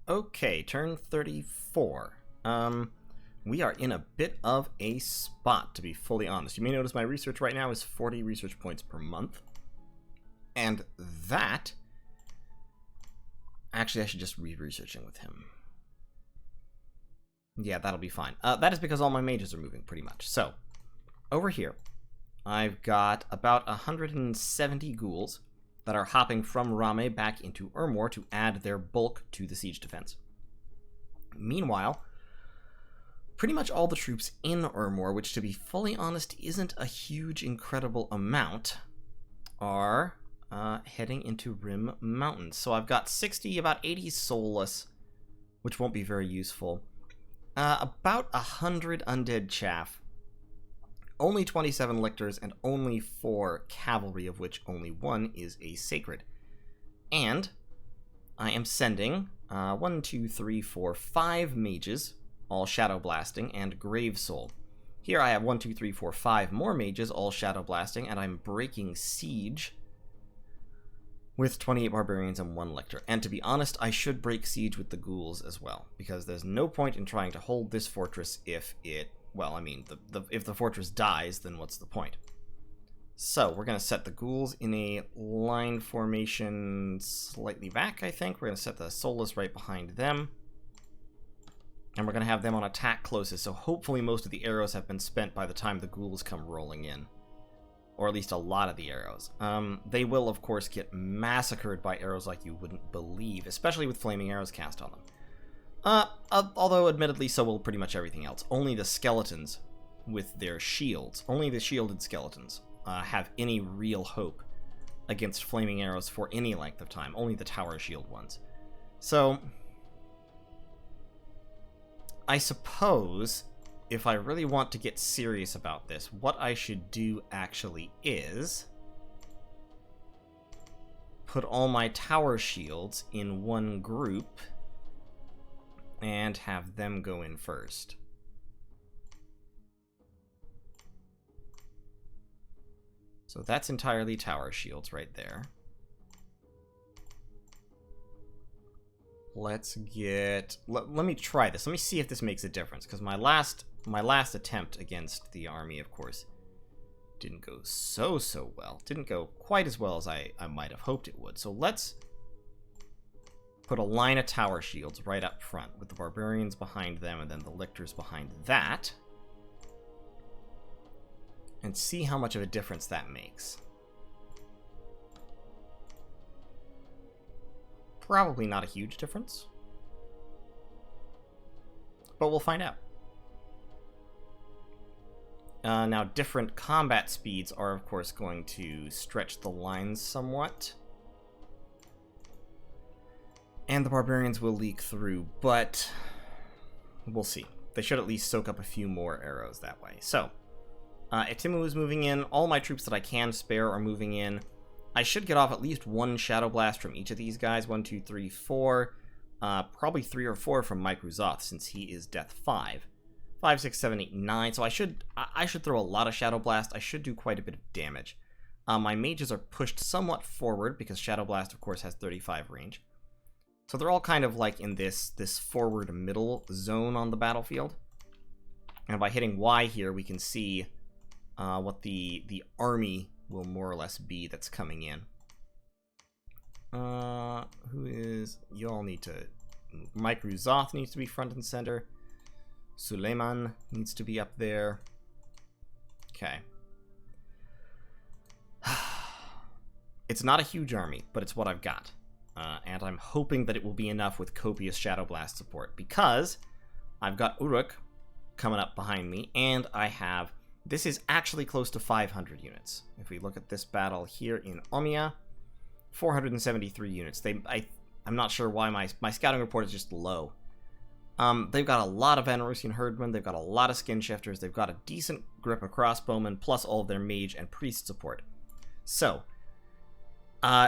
Okay, turn 34. We are in a bit of a spot, to be fully honest. You may notice my research right now is 40 research points per month. And that... Actually, I should just re-researching with him. Yeah, that'll be fine. That is because all my mages are moving, pretty much. So, over here, I've got about 170 ghouls that are hopping from Rame back into Ermor to add their bulk to the siege defense. Meanwhile, pretty much all the troops in Ermor, which to be fully honest isn't a huge, incredible amount, are heading to Rim Mountains. So I've got 60, about 80 soulless, which won't be very useful. About 100 undead chaff, only 27 lictors, and only 4 cavalry, of which only 1 is a sacred. And I am sending 1, 2, 3, 4, 5 mages, all shadow blasting, and grave soul. Here I have 1, 2, 3, 4, 5 more mages, all shadow blasting, and I'm breaking siege with 28 barbarians and 1 lictor. And to be honest, I should break siege with the ghouls as well, because there's no point in trying to hold this fortress if it... Well, I mean, if the fortress dies, then what's the point? So, we're going to set the ghouls in a line formation slightly back, I think. We're going to set the soulless right behind them. And we're going to have them on attack closest, so hopefully most of the arrows have been spent by the time the ghouls come rolling in. Or at least a lot of the arrows. They will, of course, get massacred by arrows like you wouldn't believe, especially with flaming arrows cast on them. Although, admittedly, so will pretty much everything else. Only the skeletons with their shields, only the shielded skeletons, have any real hope against flaming arrows for any length of time. Only the tower shield ones. So, I suppose, if I really want to get serious about this, what I should do actually is put all my tower shields in one group and have them go in first. So that's entirely tower shields right there. Let's get... Let me try this. Let me see if this makes a difference, because my last attempt against the army, of course, didn't go so well. Didn't go quite as well as I might have hoped it would. So let's put a line of tower shields right up front, with the barbarians behind them and then the lictors behind that, and see how much of a difference that makes. Probably not a huge difference, but we'll find out. Now, different combat speeds are, of course, going to stretch the lines somewhat. And the barbarians will leak through, but we'll see. They should at least soak up a few more arrows that way. So, Itimu is moving in. All my troops that I can spare are moving in. I should get off at least 1 Shadow Blast from each of these guys. 1, 2, 3, 4. Probably 3 or 4 from Mike Ruzoth, since he is Death 5. 5, 6, 7, 8, 9. So I should throw a lot of Shadow Blast. I should do quite a bit of damage. My mages are pushed somewhat forward, because Shadow Blast, of course, has 35 range. So they're all kind of like in this forward middle zone on the battlefield. And by hitting Y here, we can see what the army will more or less be that's coming in. Who is... You all need to... Mike Ruzoth needs to be front and center. Suleiman needs to be up there. Okay. It's not a huge army, but it's what I've got. And I'm hoping that it will be enough with copious Shadow Blast support, because I've got Uruk coming up behind me, and I have... This is actually close to 500 units. If we look at this battle here in Omiya, 473 units. I'm not sure why my scouting report is just low. They've got a lot of Anarusian Herdmen, they've got a lot of Skin Shifters, they've got a decent grip of Crossbowmen, plus all of their Mage and Priest support. So,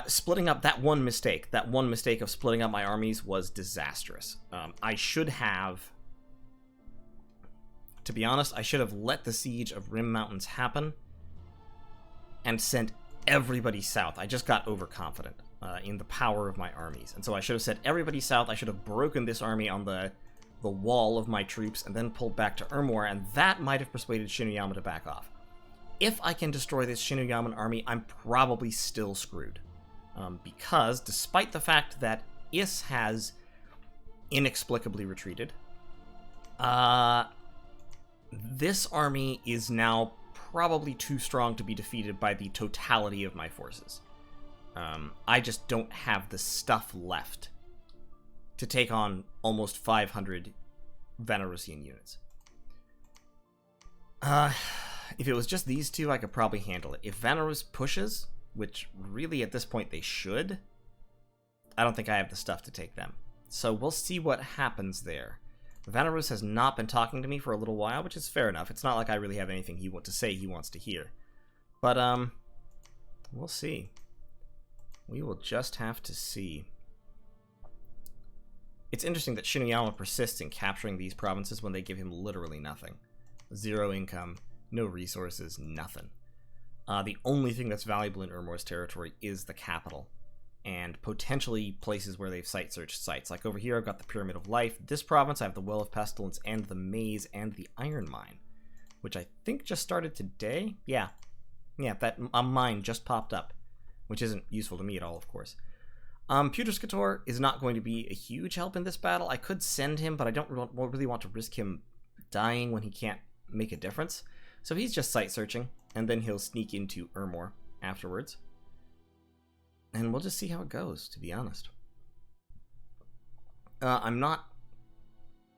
splitting up that one mistake of splitting up my armies was disastrous. I should have... To be honest, I should have let the siege of Rim Mountains happen and sent everybody south. I just got overconfident. in the power of my armies. And so I should have said everybody south. I should have broken this army on the wall of my troops and then pulled back to Ermor, and that might have persuaded Shinuyama to back off. If I can destroy this Shinuyaman army, I'm probably still screwed. Because despite the fact that Is has inexplicably retreated, this army is now probably too strong to be defeated by the totality of my forces. I just don't have the stuff left to take on almost 500 Vanarusian units. If it was just these two, I could probably handle it. If Vanarus pushes, which really at this point they should, I don't think I have the stuff to take them. So we'll see what happens there. Vanarus has not been talking to me for a little while, which is fair enough. It's not like I really have anything he wants to hear. But, we'll see. We will just have to see. It's interesting that Shinuyama persists in capturing these provinces when they give him literally nothing. 0 income, no resources, nothing. The only thing that's valuable in Ermor's territory is the capital, and potentially places where they've site-searched sites. Like over here, I've got the Pyramid of Life. This province, I have the Well of Pestilence and the Maze and the Iron Mine, which I think just started today? Yeah, that mine just popped up, which isn't useful to me at all, of course. Putrescator is not going to be a huge help in this battle. I could send him, but I don't really want to risk him dying when he can't make a difference. So he's just site-searching, and then he'll sneak into Ermor afterwards. And we'll just see how it goes, to be honest. I'm not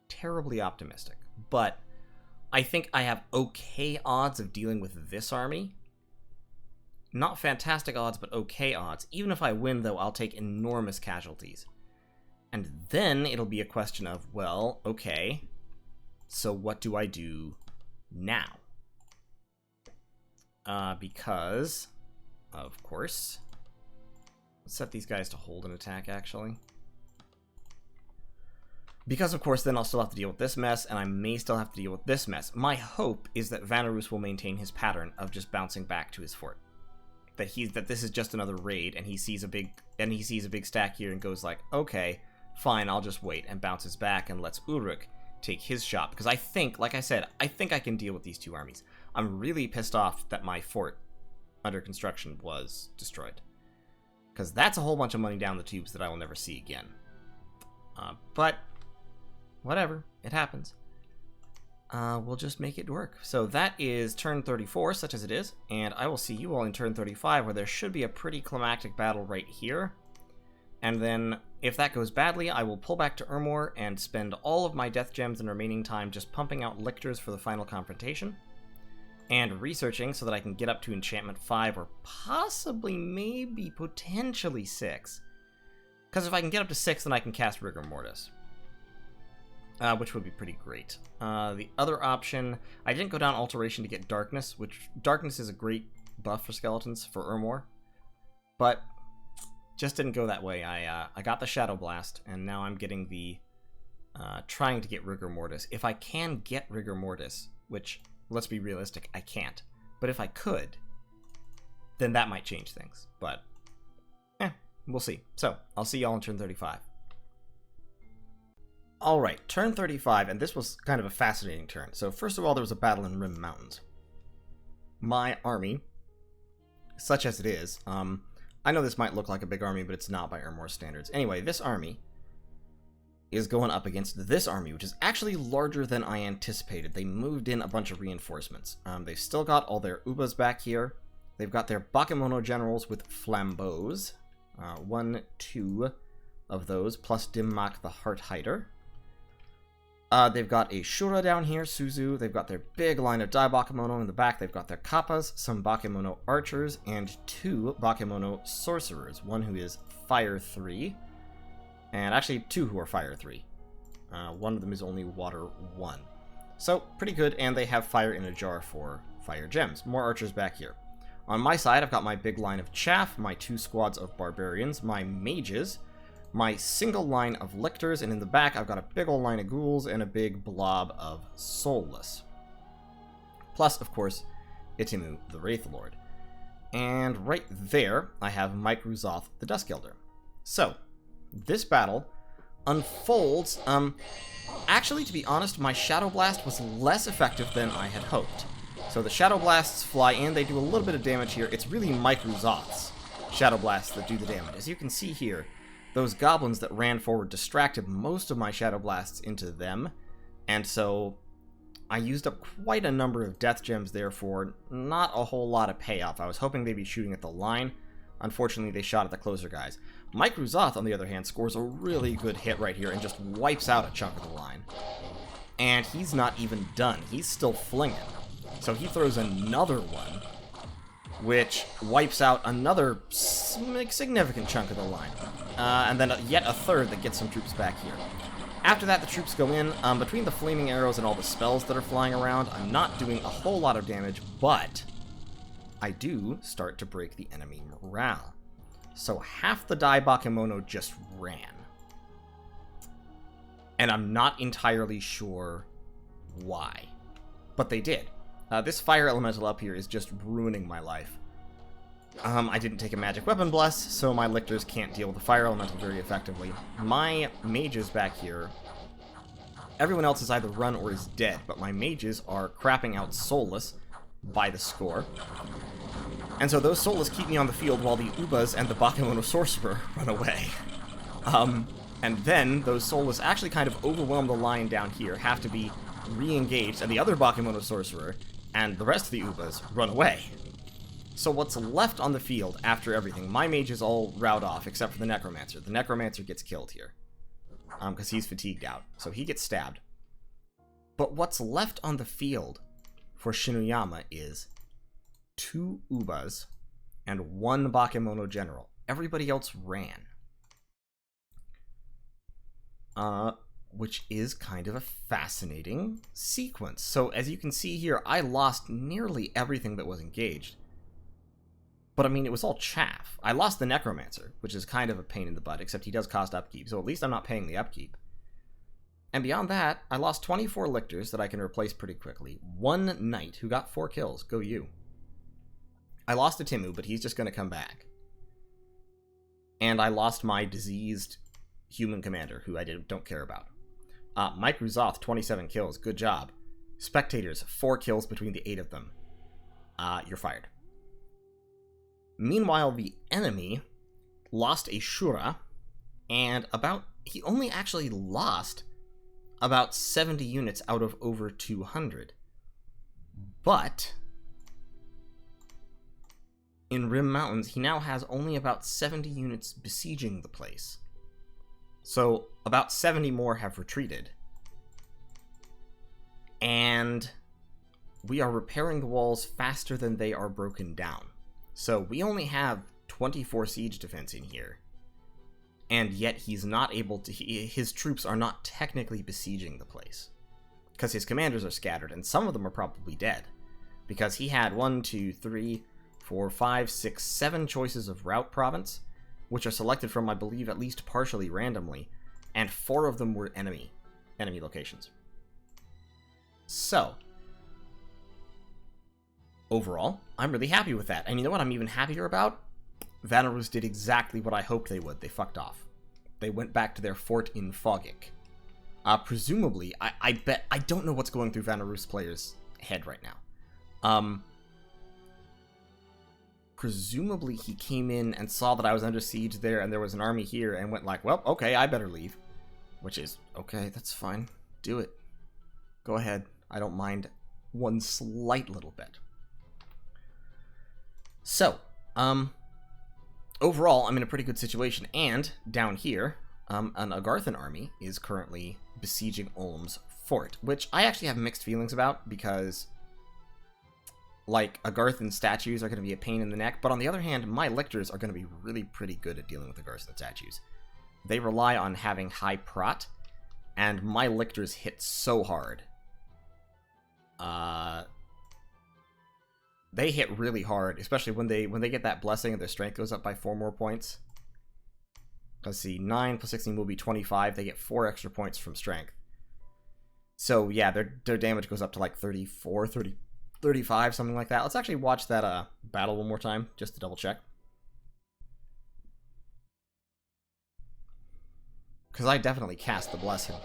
terribly optimistic, but I think I have okay odds of dealing with this army. Not fantastic odds, but okay odds. Even if I win, though, I'll take enormous casualties. And then it'll be a question of, well, okay, so what do I do now? Because, of course, let's set these guys to hold an attack, actually. Because, of course, then I'll still have to deal with this mess, and I may still have to deal with this mess. My hope is that Vanarus will maintain his pattern of just bouncing back to his fort. That this is just another raid, and he sees a big stack here and goes like, okay, fine, I'll just wait, and bounces back and lets Uruk take his shot. Because I think, like I said, I think I can deal with these two armies. I'm really pissed off that my fort under construction was destroyed, because that's a whole bunch of money down the tubes that I will never see again. But whatever, it happens. We'll just make it work. So that is turn 34, such as it is, and I will see you all in turn 35, where there should be a pretty climactic battle right here. And then, if that goes badly, I will pull back to Ermor and spend all of my death gems and remaining time just pumping out lictors for the final confrontation, and researching so that I can get up to enchantment 5, or possibly, maybe, potentially 6. Because if I can get up to 6, then I can cast Rigor Mortis. Which would be pretty great. The other option, I didn't go down Alteration to get Darkness, which Darkness is a great buff for skeletons for Ermor, but just didn't go that way. I got the Shadow Blast, and now I'm getting the trying to get Rigor Mortis. If I can get Rigor Mortis, which, let's be realistic, I can't, but if I could, then that might change things. But we'll see. So I'll see y'all in turn 35. Alright, turn 35, and this was kind of a fascinating turn. So first of all, there was a battle in Rim Mountains. My army, such as it is, I know this might look like a big army, but it's not by Ermor standards. Anyway, this army is going up against this army, which is actually larger than I anticipated. They moved in a bunch of reinforcements. They've still got all their Ubas back here. They've got their Bakemono generals with flambeaux. 1, 2 of those, plus Dimmak the Heart Hider. They've got a Shura down here, Suzu. They've got their big line of Dai Bakemono in the back. They've got their Kappas, some Bakemono archers, and 2 Bakemono sorcerers. One who is Fire 3, and actually 2 who are Fire 3. One of them is only Water 1. So, pretty good, and they have Fire in a Jar for Fire Gems. More archers back here. On my side, I've got my big line of Chaff, my 2 squads of Barbarians, my Mages, my single line of Lictors, and in the back I've got a big old line of Ghouls and a big blob of Soulless. Plus, of course, Itimu, the Wraith Lord. And right there, I have Mike Ruzoth, the Dusk Elder. So, this battle unfolds. Actually, to be honest, my Shadow Blast was less effective than I had hoped. So the Shadow Blasts fly in, they do a little bit of damage here. It's really Mike Ruzoth's Shadow Blasts that do the damage. As you can see here, those goblins that ran forward distracted most of my Shadow Blasts into them, and so I used up quite a number of death gems there for not a whole lot of payoff. I was hoping they'd be shooting at the line. Unfortunately, they shot at the closer guys. Mike Ruzoth, on the other hand, scores a really good hit right here and just wipes out a chunk of the line. And he's not even done. He's still flinging. So he throws another one, which wipes out another significant chunk of the line. And then yet a third that gets some troops back here. After that, the troops go in. Between the flaming arrows and all the spells that are flying around, I'm not doing a whole lot of damage, but I do start to break the enemy morale. So half the Dai Bakemono just ran. And I'm not entirely sure why. But they did. This fire elemental up here is just ruining my life. I didn't take a magic weapon bless, so my lictors can't deal with the fire elemental very effectively. My mages back here, everyone else is either run or is dead, but my mages are crapping out soulless by the score. And so those soulless keep me on the field while the Ubas and the Bakemono Sorcerer run away. And then those soulless actually kind of overwhelm the line down here, have to be re-engaged, and the other Bakemono Sorcerer and the rest of the Ubas run away. So what's left on the field after everything, my mages all rout off except for the Necromancer. The Necromancer gets killed here, because he's fatigued out, so he gets stabbed. But what's left on the field for Shinuyama is 2 Ubas and 1 Bakemono General. Everybody else ran. Which is kind of a fascinating sequence. So as you can see here, I lost nearly everything that was engaged. But I mean, it was all chaff. I lost the Necromancer, which is kind of a pain in the butt, except he does cost upkeep, so at least I'm not paying the upkeep. And beyond that, I lost 24 lictors that I can replace pretty quickly. 1 knight who got 4 kills. Go you. I lost a Timu, but he's just going to come back. And I lost my diseased human commander, who I don't care about. Mike Ruzoth, 27 kills. Good job. Spectators, 4 kills between the 8 of them. You're fired. Meanwhile, the enemy lost a Shura, and he only actually lost about 70 units out of over 200. But in Rim Mountains, he now has only about 70 units besieging the place. So about 70 more have retreated. And we are repairing the walls faster than they are broken down. So we only have 24 siege defense in here. And yet he's not able to... his troops are not technically besieging the place. Because his commanders are scattered, and some of them are probably dead. Because he had 1, 2, 3, 4, 5, 6, 7 choices of route province, which are selected from, I believe, at least partially randomly, and 4 of them were enemy locations. So, overall, I'm really happy with that. And you know what I'm even happier about? Vanarus did exactly what I hoped they would. They fucked off. They went back to their fort in Fogic. Presumably, I bet... I don't know what's going through Vanarus players' head right now. Presumably he came in and saw that I was under siege there and there was an army here and went like, well, okay, I better leave. Which is, okay, that's fine. Do it. Go ahead. I don't mind one slight little bit. So, overall, I'm in a pretty good situation, and down here, an Agarthan army is currently besieging Ulm's fort, which I actually have mixed feelings about, because, like, Agarthan statues are going to be a pain in the neck, but on the other hand, my lictors are going to be really pretty good at dealing with Agarthan statues. They rely on having high prot, and my lictors hit so hard. They hit really hard, especially when they get that blessing and their strength goes up by 4 more points. Let's see, 9 plus 16 will be 25. They get 4 extra points from strength. So yeah, their damage goes up to like 34, 35, something like that. Let's actually watch that battle one more time, just to double check. Because I definitely cast the Blessing.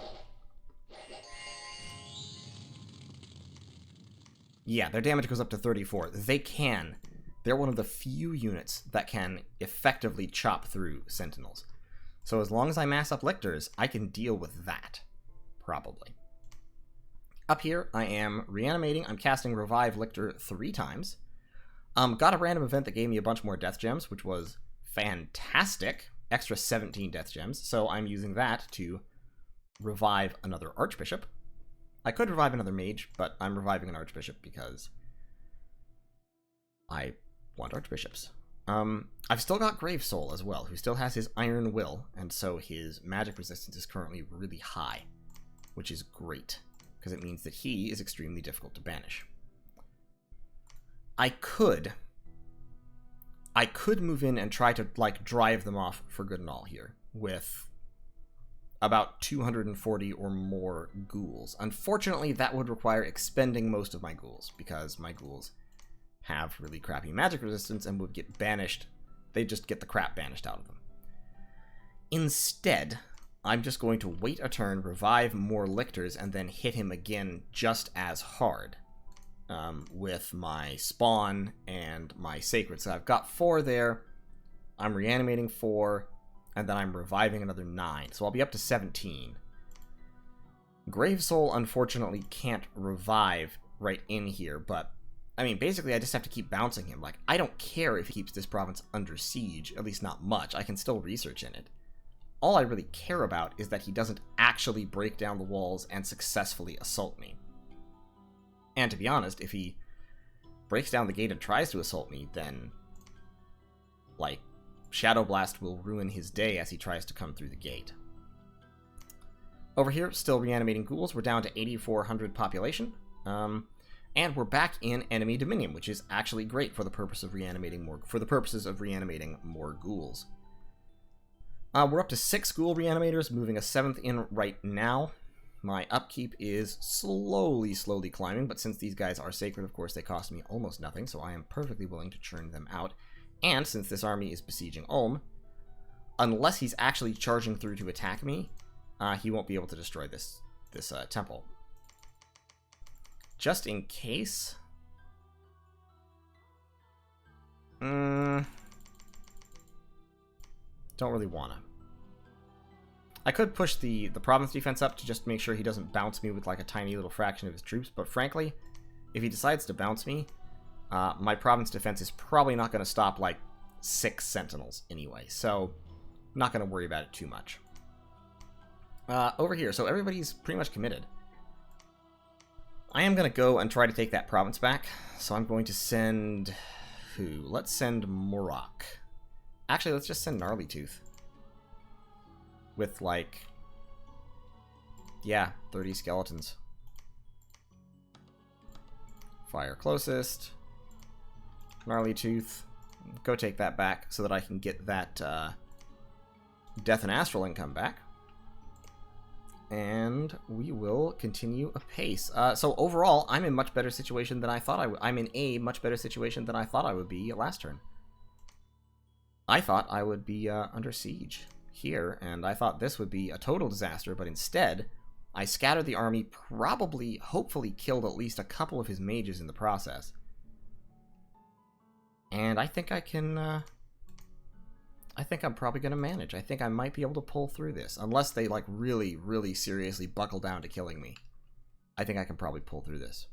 Yeah, their damage goes up to 34. They're one of the few units that can effectively chop through Sentinels. So as long as I mass up Lictors, I can deal with that. Probably. Up here, I am reanimating. I'm casting Revive Lictor 3 times. Got a random event that gave me a bunch more Death Gems, which was fantastic. Extra 17 Death Gems. So I'm using that to revive another Archbishop. I could revive another Mage, but I'm reviving an Archbishop because I want Archbishops. I've still got Grave Soul as well, who still has his Iron Will, and so his magic resistance is currently really high, which is great, because it means that he is extremely difficult to banish. I could move in and try to, like, drive them off for good and all here, with about 240 or more ghouls. Unfortunately, that would require expending most of my ghouls, because my ghouls have really crappy magic resistance and would get banished. They just get the crap banished out of them. Instead, I'm just going to wait a turn, revive more Lictors, and then hit him again just as hard with my Spawn and my Sacred. So I've got 4 there, I'm reanimating 4, and then I'm reviving another 9. So I'll be up to 17. Grave Soul, unfortunately, can't revive right in here, but I mean, basically, I just have to keep bouncing him. Like, I don't care if he keeps this province under siege, at least not much. I can still research in it. All I really care about is that he doesn't actually break down the walls and successfully assault me. And to be honest, if he breaks down the gate and tries to assault me, then, like, Shadow Blast will ruin his day as he tries to come through the gate. Over here, still reanimating ghouls. We're down to 8,400 population. And we're back in enemy dominion, which is actually great for the purpose of reanimating more ghouls. We're up to 6 ghoul reanimators, moving a 7th in right now. My upkeep is slowly climbing, but since these guys are sacred, of course, they cost me almost nothing, so I am perfectly willing to churn them out. And since this army is besieging Ulm, unless he's actually charging through to attack me, he won't be able to destroy this temple. Just in case. Don't really wanna. I could push the province defense up to just make sure he doesn't bounce me with like a tiny little fraction of his troops, but frankly, if he decides to bounce me, my province defense is probably not going to stop like 6 sentinels anyway, so I'm not going to worry about it too much. Over here, so everybody's pretty much committed. I am going to go and try to take that province back, so I'm going to send... who? Let's send Morok. Actually, let's just send Gnarly Tooth. With, like... yeah, 30 skeletons. Fire closest. Gnarly Tooth. Go take that back so that I can get that Death and Astral income back. And we will continue apace. So overall, I'm in much better situation than I thought I would. I'm in a much better situation than I thought I would be last turn. I thought I would be under siege here, and I thought this would be a total disaster, but instead, I scattered the army, probably, hopefully killed at least a couple of his mages in the process. And I think I can, I think I'm probably going to manage. I think I might be able to pull through this. Unless they, like, really, really seriously buckle down to killing me. I think I can probably pull through this.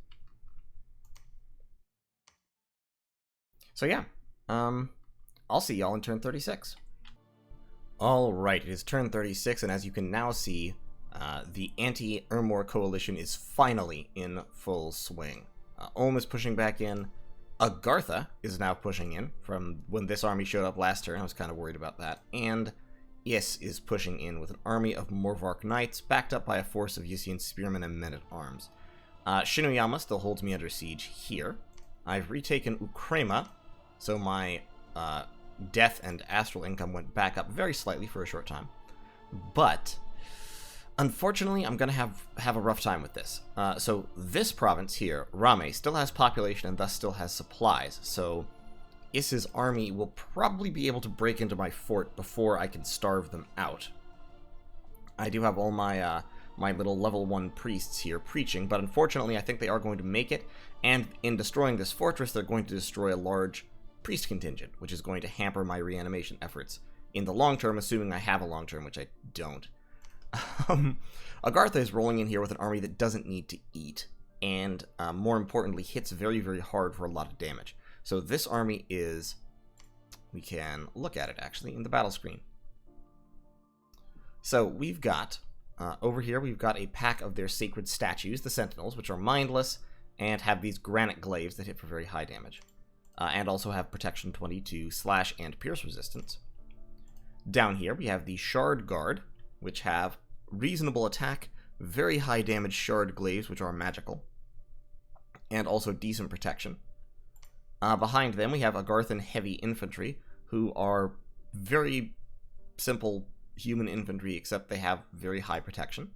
So, yeah. I'll see y'all in turn 36. Alright, it is turn 36, and as you can now see, the anti-Ermor coalition is finally in full swing. Ulm is pushing back in. Agartha is now pushing in from when this army showed up last turn. I was kind of worried about that. And Is is pushing in with an army of Morvark Knights, backed up by a force of Yusian Spearmen and Men-at-Arms. Shinoyama still holds me under siege here. I've retaken Ukraima, so my Death and Astral income went back up very slightly for a short time. But, Unfortunately, I'm going to have a rough time with this. So this province here, Rame, still has population and thus still has supplies. So Is's army will probably be able to break into my fort before I can starve them out. I do have all my my little level 1 priests here preaching, but unfortunately I think they are going to make it, and in destroying this fortress they're going to destroy a large priest contingent, which is going to hamper my reanimation efforts in the long term, assuming I have a long term, which I don't. Agartha is rolling in here with an army that doesn't need to eat, and more importantly hits very, very hard for a lot of damage. So this army is, we can look at it actually in the battle screen. So we've got, over here we've got a pack of their sacred statues, the Sentinels, which are mindless and have these granite glaives that hit for very high damage. And also have protection 22, slash, and pierce resistance. Down here we have the Shard Guard, which have reasonable attack, very high damage shard glaives, which are magical, and also decent protection. Behind them we have Agarthan heavy infantry, who are very simple human infantry, except they have very high protection.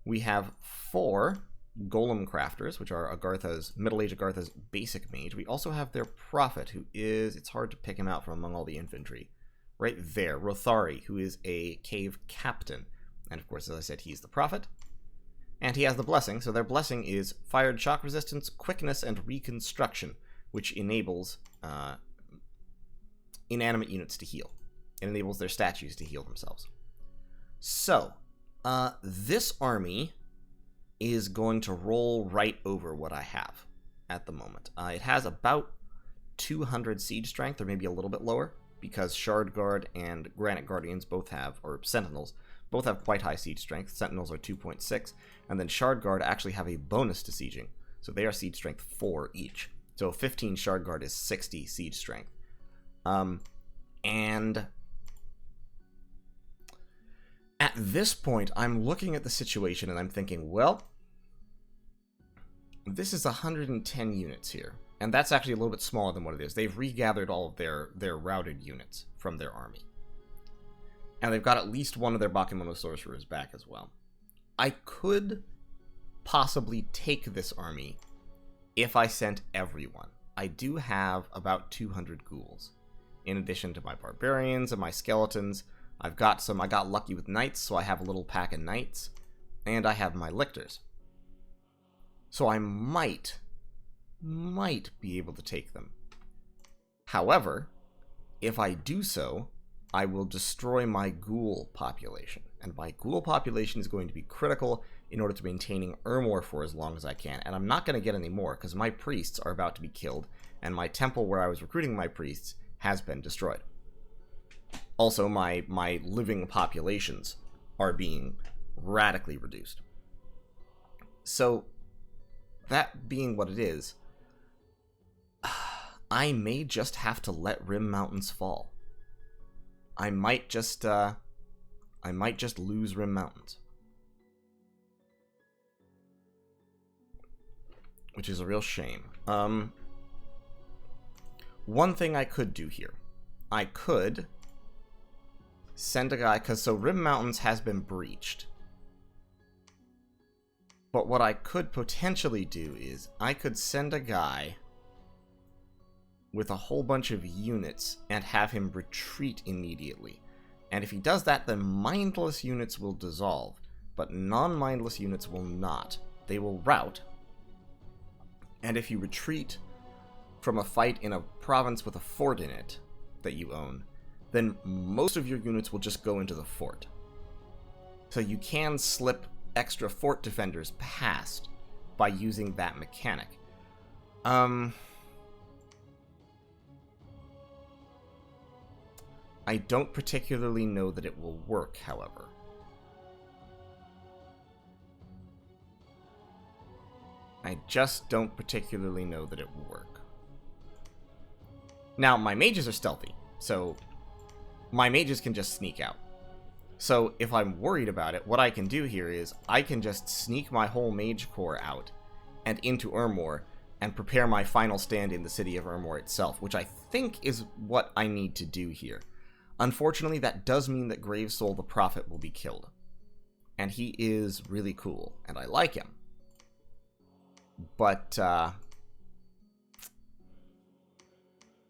We have 4 golem crafters, which are Agartha's, middle-aged Agartha's basic mage. We also have their prophet, who is, it's hard to pick him out from among all the infantry. Right there, Rothari, who is a cave captain. And of course, as I said, he's the prophet. And he has the blessing, so their blessing is fired shock resistance, quickness, and reconstruction, which enables inanimate units to heal. It enables their statues to heal themselves. So, this army is going to roll right over what I have at the moment. It has about 200 siege strength, or maybe a little bit lower, because Shard Guard and Granite Guardians both have, or Sentinels, both have quite high siege strength. Sentinels are 2.6, and then Shard Guard actually have a bonus to sieging, so they are siege strength 4 each. So 15 Shard Guard is 60 siege strength. And at this point, I'm looking at the situation and I'm thinking, well, this is 110 units here. And that's actually a little bit smaller than what it is. They've regathered all of their routed units from their army. And they've got at least one of their Bakemono sorcerers back as well. I could possibly take this army if I sent everyone. I do have about 200 ghouls. In addition to my barbarians and my skeletons, I got lucky with knights, so I have a little pack of knights. And I have my lictors. So I might be able to take them. However, if I do so, I will destroy my ghoul population. And my ghoul population is going to be critical in order to maintaining Ermor for as long as I can. And I'm not going to get any more, because my priests are about to be killed, and my temple where I was recruiting my priests has been destroyed. Also, my living populations are being radically reduced. So, that being what it is, I may just have to let Rim Mountains fall. I might just lose Rim Mountains. Which is a real shame. One thing I could do here. I could send a guy, so Rim Mountains has been breached. But what I could potentially do is, I could send a guy with a whole bunch of units and have him retreat immediately. And if he does that, then mindless units will dissolve, but non-mindless units will not. They will rout. And if you retreat from a fight in a province with a fort in it that you own, then most of your units will just go into the fort. So you can slip extra fort defenders past by using that mechanic. I don't particularly know that it will work, however. I just don't particularly know that it will work. Now, my mages are stealthy, so my mages can just sneak out. So if I'm worried about it, what I can do here is I can just sneak my whole mage corps out and into Ermor and prepare my final stand in the city of Ermor itself, which I think is what I need to do here. Unfortunately, that does mean that Gravesoul the Prophet will be killed. And he is really cool, and I like him. But, I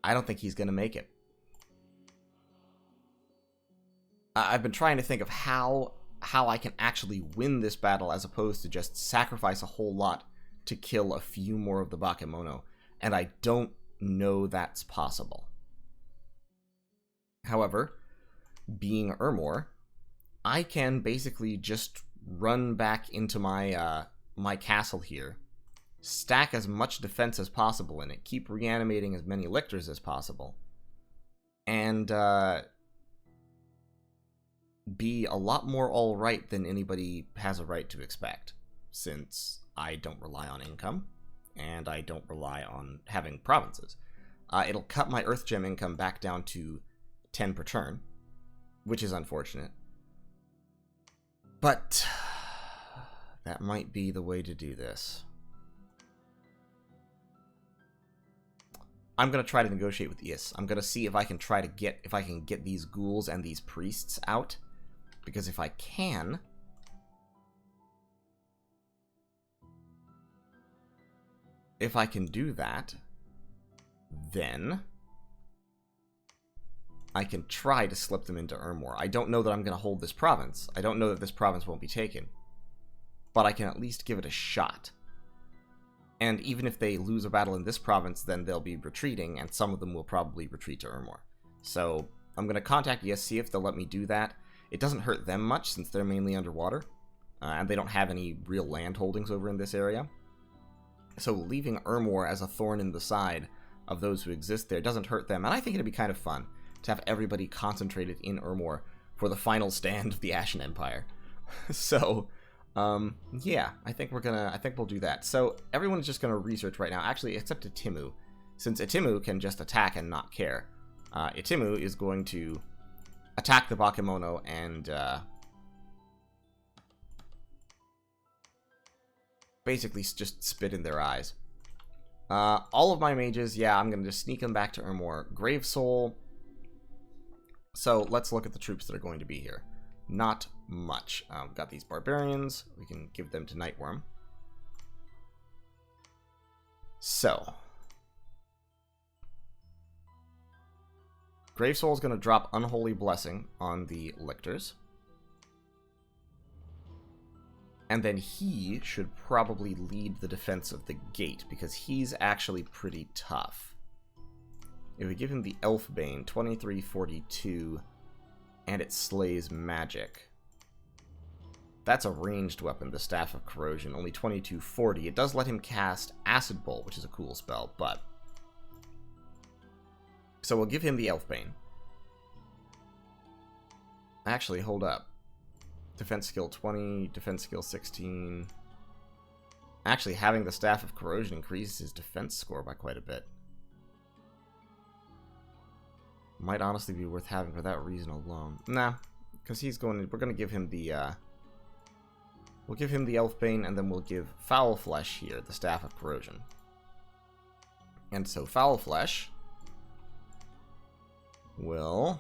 don't think he's going to make it. I've been trying to think of how I can actually win this battle as opposed to just sacrifice a whole lot to kill a few more of the Bakemono, and I don't know that's possible. However, being Ermor, I can basically just run back into my my castle here, stack as much defense as possible in it, keep reanimating as many lictors as possible, and be a lot more alright than anybody has a right to expect, since I don't rely on income, and I don't rely on having provinces. It'll cut my Earth Gem income back down to 10 per turn, which is unfortunate. But that might be the way to do this. I'm going to try to negotiate with Is. I'm going to see if I can get these ghouls and these priests out. Because if I can, do that, then I can try to slip them into Ermor. I don't know that I'm going to hold this province. I don't know that this province won't be taken. But I can at least give it a shot. And even if they lose a battle in this province, then they'll be retreating, and some of them will probably retreat to Ermor. So I'm going to contact ES, see if they'll let me do that. It doesn't hurt them much, since they're mainly underwater, and they don't have any real land holdings over in this area. So leaving Ermor as a thorn in the side of those who exist there doesn't hurt them, and I think it'd be kind of fun to have everybody concentrated in Ermor for the final stand of the Ashen Empire. So, yeah, I think we'll do that. So everyone's just gonna research right now, actually, except Itimu, since Itimu can just attack and not care. Itimu is going to attack the Bakemono and basically just spit in their eyes. All of my mages, yeah, I'm going to just sneak them back to Ermor. Grave Soul. So let's look at the troops that are going to be here. Not much. We've got these barbarians. We can give them to Nightworm. So Grave Soul is going to drop Unholy Blessing on the lictors. And then he should probably lead the defense of the gate, because he's actually pretty tough. If we give him the Elfbane, 2342, and it slays magic. That's a ranged weapon, the Staff of Corrosion, only 2240. It does let him cast Acid Bolt, which is a cool spell, but so we'll give him the Elfbane. Actually, hold up. Defense skill 20, defense skill 16. Actually, having the Staff of Corrosion increases his defense score by quite a bit. Might honestly be worth having for that reason alone. Nah, because we're going to give him the, we'll give him the Elfbane, and then we'll give Foul Flesh here, the Staff of Corrosion. And so Foul Flesh will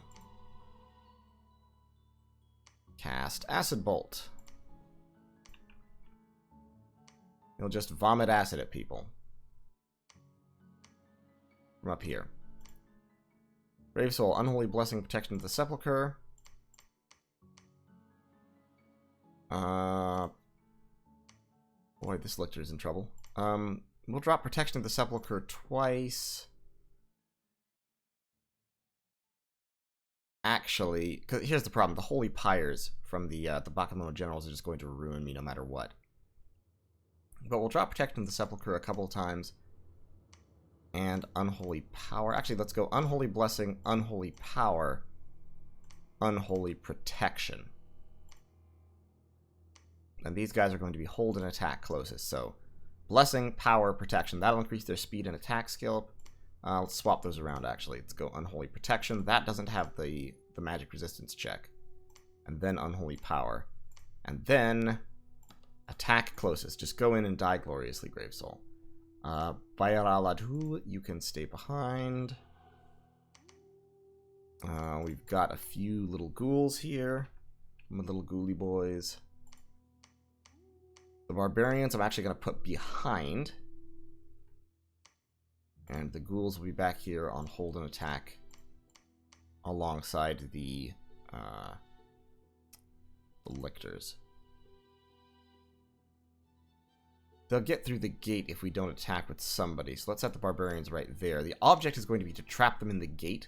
cast Acid Bolt. He'll just vomit acid at people from up here. Grave Soul, Unholy Blessing, Protection of the Sepulchre. Boy, this lictor is in trouble. We'll drop Protection of the Sepulchre twice. Actually, because here's the problem: the Holy Pyres from the Bakemono Generals are just going to ruin me no matter what. But we'll drop Protection of the Sepulchre a couple of times, and Unholy Power. Actually, let's go Unholy Blessing, Unholy Power, Unholy Protection. And these guys are going to be hold and attack closest. So, Blessing, Power, Protection. That'll increase their speed and attack skill. Let's swap those around, actually. Let's go Unholy Protection. That doesn't have the magic resistance check. And then Unholy Power. And then attack closest. Just go in and die gloriously, Grave Soul. Bayaraladhu, you can stay behind. We've got a few little ghouls here. My little ghouly boys. The barbarians I'm actually going to put behind. And the ghouls will be back here on hold and attack alongside the lictors. They'll get through the gate if we don't attack with somebody. So let's set the barbarians right there. The object is going to be to trap them in the gate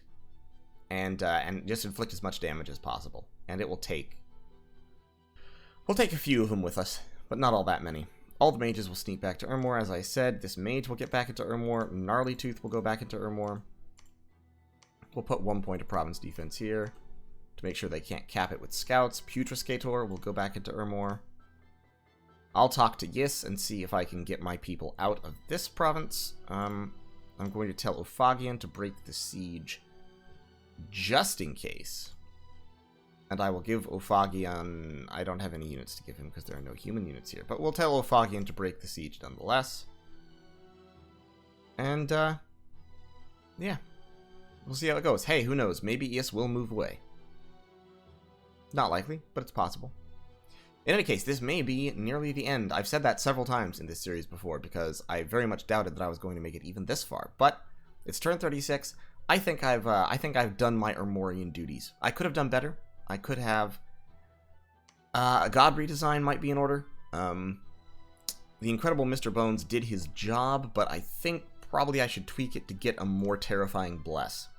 and just inflict as much damage as possible. And it will take... We'll take a few of them with us, but not all that many. All the mages will sneak back to Ermor, as I said. This mage will get back into Ermor. Gnarly Tooth will go back into Ermor. We'll put 1 point of province defense here to make sure they can't cap it with scouts. Putrescator will go back into Ermor. I'll talk to Yis and see if I can get my people out of this province. I'm going to tell Ophagian to break the siege just in case. And I will give Ophagian... I don't have any units to give him because there are no human units here. But we'll tell Ophagian to break the siege nonetheless. And, yeah. We'll see how it goes. Hey, who knows? Maybe Yis will move away. Not likely, but it's possible. In any case, this may be nearly the end. I've said that several times in this series before because I very much doubted that I was going to make it even this far. But it's turn 36. I think I've done my Ermorian duties. I could have done better. I could have... a god redesign might be in order. The Incredible Mr. Bones did his job, but I think probably I should tweak it to get a more terrifying bless.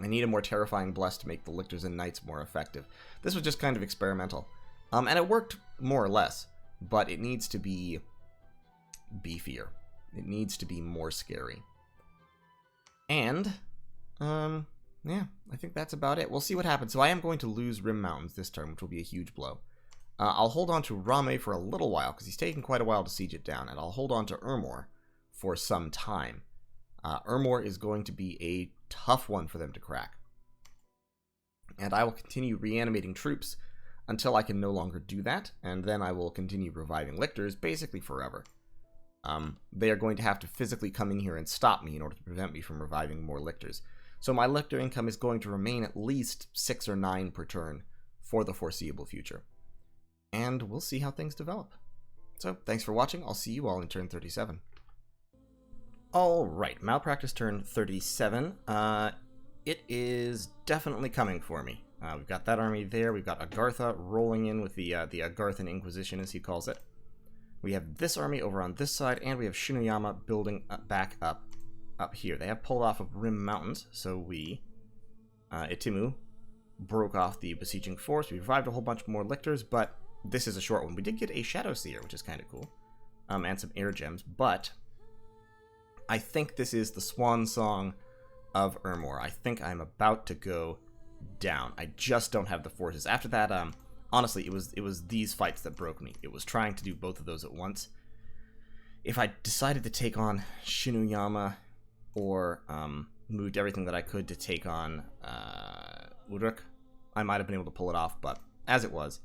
I need a more terrifying bless to make the lictors and knights more effective. This was just kind of experimental. And it worked more or less, but it needs to be beefier. It needs to be more scary. And, yeah, I think that's about it. We'll see what happens. So I am going to lose Rim Mountains this turn, which will be a huge blow. I'll hold on to Rame for a little while, because he's taken quite a while to siege it down, and I'll hold on to Ermor for some time. Ermor is going to be a tough one for them to crack. And I will continue reanimating troops until I can no longer do that, and then I will continue reviving lictors basically forever. They are going to have to physically come in here and stop me in order to prevent me from reviving more lictors. So my lictor income is going to remain at least 6 or 9 per turn for the foreseeable future. And we'll see how things develop. So, thanks for watching. I'll see you all in turn 37. Alright, Malpractice turn 37. It is definitely coming for me. We've got that army there. We've got Agartha rolling in with the Agarthan Inquisition, as he calls it. We have this army over on this side, and we have Shinuyama building back up here. They have pulled off of Rim Mountains, so we, Itimu, broke off the besieging force. We revived a whole bunch more lictors, but this is a short one. We did get a Shadow Seer, which is kind of cool, and some air gems, but I think this is the swan song of Ermor. I think I'm about to go down. I just don't have the forces. After that, honestly, it was these fights that broke me. It was trying to do both of those at once. If I decided to take on Shinuyama or moved everything that I could to take on Uruk, I might have been able to pull it off, but as it was,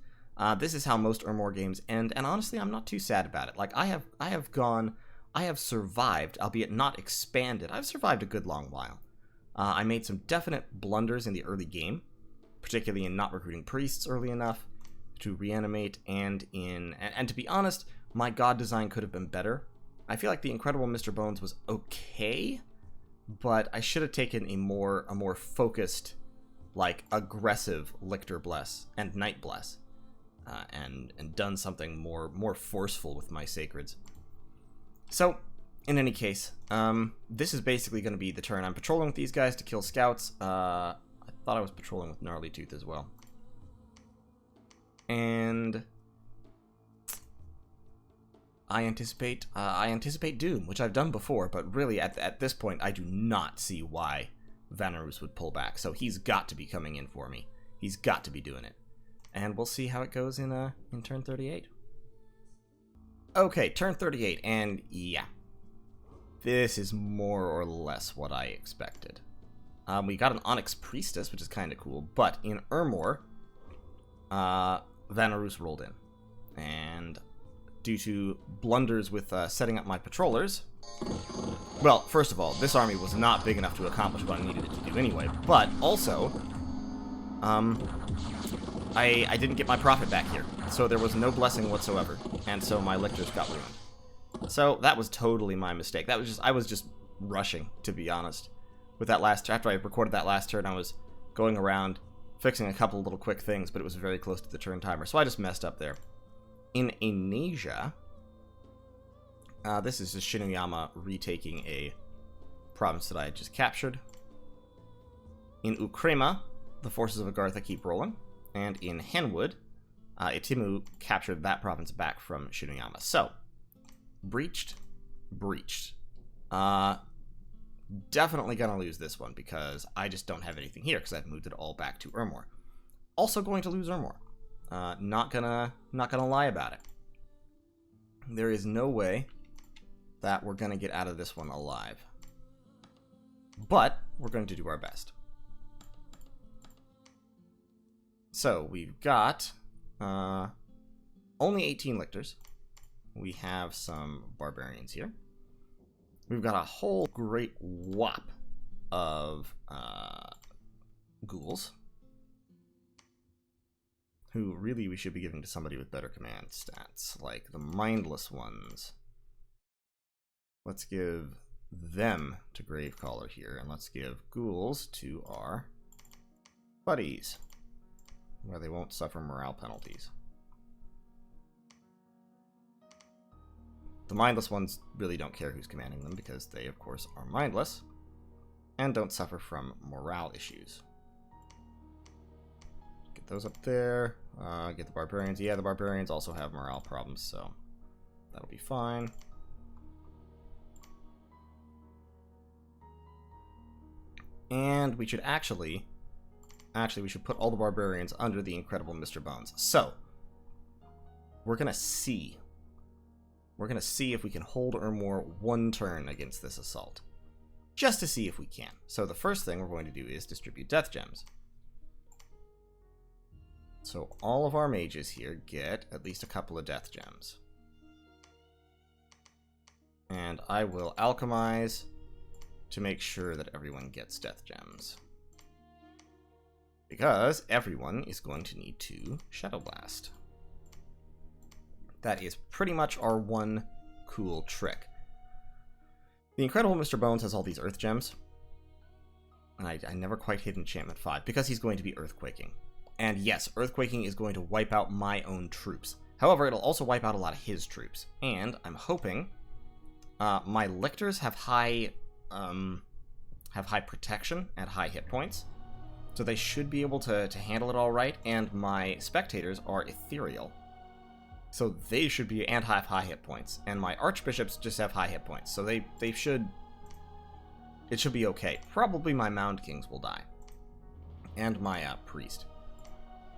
this is how most Ermor games end, and honestly, I'm not too sad about it. Like, I have survived, albeit not expanded. I've survived a good long while. I made some definite blunders in the early game, particularly in not recruiting priests early enough to reanimate, and to be honest, my god design could have been better. I feel like the Incredible Mr. Bones was okay, but I should have taken a more focused, like, aggressive Lictor Bless and Knight Bless, and done something more forceful with my Sacreds. So, in any case, this is basically going to be the turn. I'm patrolling with these guys to kill scouts. I thought I was patrolling with Gnarly Tooth as well. And I anticipate doom, which I've done before, but really at this point I do not see why Vanarus would pull back. So he's got to be coming in for me. He's got to be doing it. And we'll see how it goes in turn 38. Okay, turn 38, and yeah. This is more or less what I expected. We got an Onyx Priestess, which is kind of cool, but in Ermor, Vanarus rolled in. And due to blunders with setting up my patrollers, well, first of all, this army was not big enough to accomplish what I needed it to do anyway, but also, I didn't get my profit back here, so there was no blessing whatsoever, and so my lictors got ruined. So that was totally my mistake. That was just, I was just rushing, to be honest. With that last, after I recorded that last turn, I was going around fixing a couple little quick things, but it was very close to the turn timer, so I just messed up there. In Asia, this is just Shinuyama retaking a province that I had just captured. In Ukraima, the forces of Agartha keep rolling. And in Henwood, Itimu captured that province back from Shinuyama. So, breached. Definitely gonna lose this one because I just don't have anything here because I've moved it all back to Ermor. Also going to lose Ermor. Not gonna lie about it. There is no way that we're gonna get out of this one alive. But we're going to do our best. So we've got only 18 lictors. We have some barbarians here. We've got a whole great whop of ghouls, who really we should be giving to somebody with better command stats, like the mindless ones. Let's give them to Gravecaller here, and let's give ghouls to our buddies, where they won't suffer morale penalties. The mindless ones really don't care who's commanding them because they, of course, are mindless and don't suffer from morale issues. Get those up there. Get the barbarians. Yeah, the barbarians also have morale problems, so that'll be fine. And we should actually we should put all the barbarians under the incredible Mr. Bones. So, we're gonna see. We're gonna see if we can hold Ermor one turn against this assault. Just to see if we can. So the first thing we're going to do is distribute death gems. So all of our mages here get at least a couple of death gems. And I will alchemize to make sure that everyone gets death gems. Because everyone is going to need to Shadow Blast. That is pretty much our one cool trick. The Incredible Mr. Bones has all these Earth Gems. And I never quite hit Enchantment 5, because he's going to be Earthquaking. And yes, Earthquaking is going to wipe out my own troops. However, it'll also wipe out a lot of his troops. And I'm hoping my Lictors have high protection and high hit points. So they should be able to handle it all right. And my Spectators are Ethereal. So they should be, and have high hit points. And my Archbishops just have high hit points. So they should, it should be okay. Probably my Mound Kings will die. And my Priest.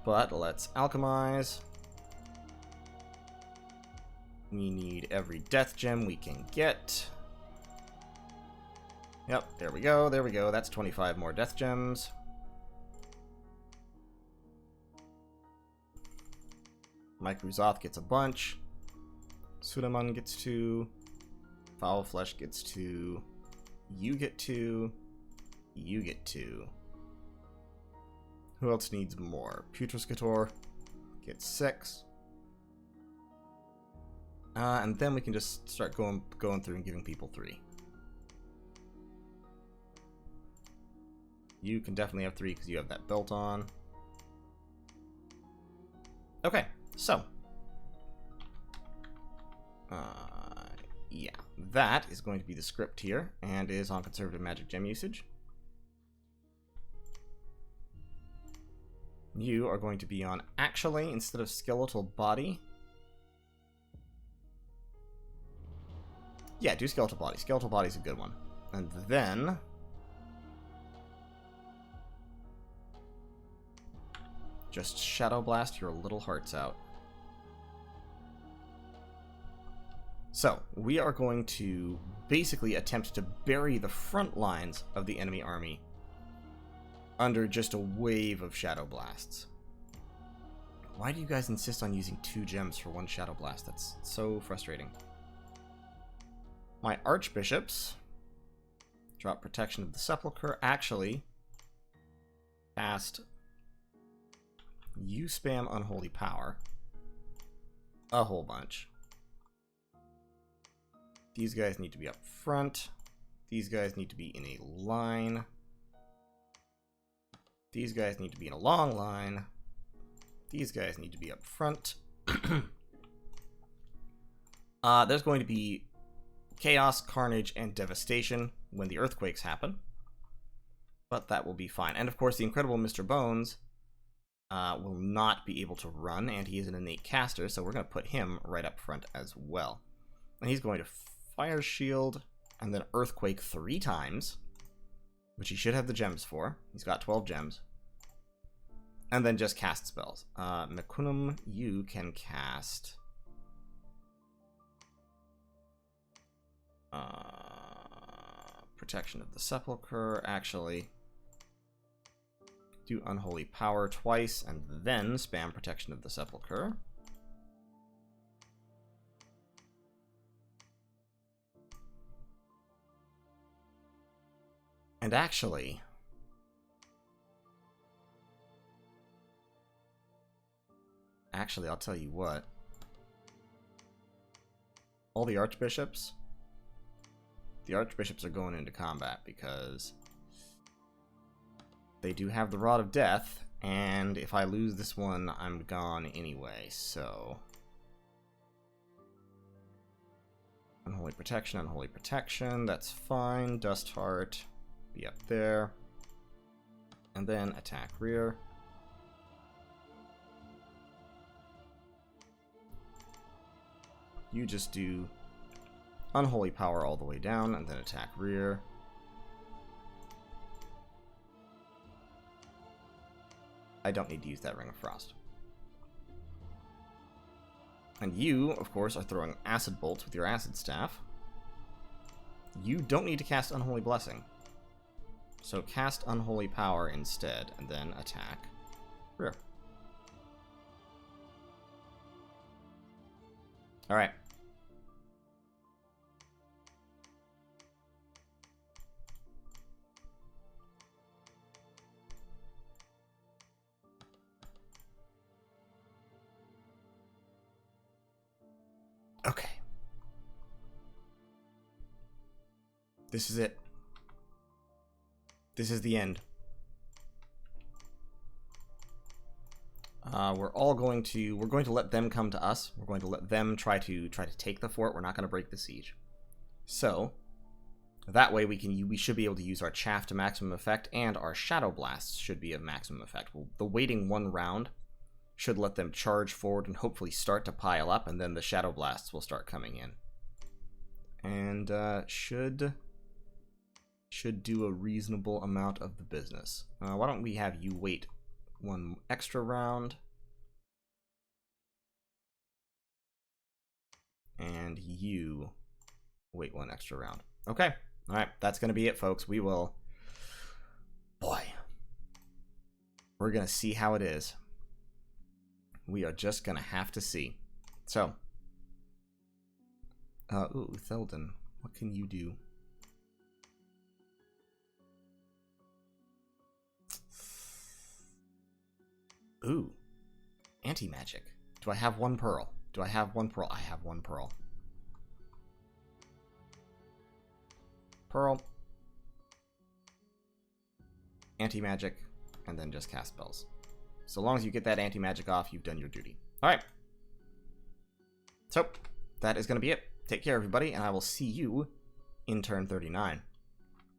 But let's alchemize. We need every death gem we can get. Yep, there we go, there we go. That's 25 more death gems. Mike Ruzoth gets a bunch. Sudaman gets 2. Foul Flesh gets 2. You get 2. You get 2. Who else needs more? Putrescator gets 6. And then we can just start going through and giving people 3. You can definitely have 3 because you have that belt on. Okay, so. Yeah, that is going to be the script here, and is on conservative magic gem usage. You are going to be on actually instead of skeletal body. Yeah, do skeletal body. Skeletal body's a good one. And then just Shadow Blast your little hearts out. So, we are going to basically attempt to bury the front lines of the enemy army under just a wave of Shadow Blasts. Why do you guys insist on using 2 gems for 1 Shadow Blast? That's so frustrating. My Archbishops drop Protection of the Sepulchre. Actually, cast You spam Unholy Power a whole bunch. These guys need to be up front. These guys need to be in a line. These guys need to be in a long line. These guys need to be up front. There's going to be chaos, carnage, and devastation when the earthquakes happen. But that will be fine. And of course, the incredible Mr. Bones will not be able to run, and he is an innate caster, so we're going to put him right up front as well. And he's going to Fire Shield and then Earthquake 3 times, which he should have the gems for. He's got 12 gems. And then just cast spells. Mekunum, you can cast... Protection of the Sepulchre, actually. Do Unholy Power twice, and then spam Protection of the Sepulchre. And actually... I'll tell you what. All the archbishops... The archbishops are going into combat because they do have the Rod of Death, and if I lose this one, I'm gone anyway, so... Unholy Protection, that's fine. Dust Heart, be up there. And then attack rear. You just do Unholy Power all the way down, and then attack rear. I don't need to use that Ring of Frost. And you, of course, are throwing Acid Bolts with your Acid Staff. You don't need to cast Unholy Blessing. So cast Unholy Power instead, and then attack rear. Alright. Okay. This is it. This is the end. We're going to let them come to us. We're going to let them try to take the fort. We're not going to break the siege. So that way we should be able to use our chaff to maximum effect, and our shadow blasts should be of maximum effect. The waiting one round should let them charge forward and hopefully start to pile up, and then the shadow blasts will start coming in. And should do a reasonable amount of the business. Why don't we have you wait one extra round? And you wait one extra round. Okay. Alright, that's going to be it, folks. We will... Boy. We're going to see how it is. We are just going to have to see. So. Ooh, Theldon. What can you do? Ooh. Anti-magic. Do I have one pearl? Do I have one pearl? I have one pearl. Pearl. Anti-magic. And then just cast spells. So long as you get that anti-magic off, you've done your duty. Alright. So, that is going to be it. Take care, everybody, and I will see you in turn 39.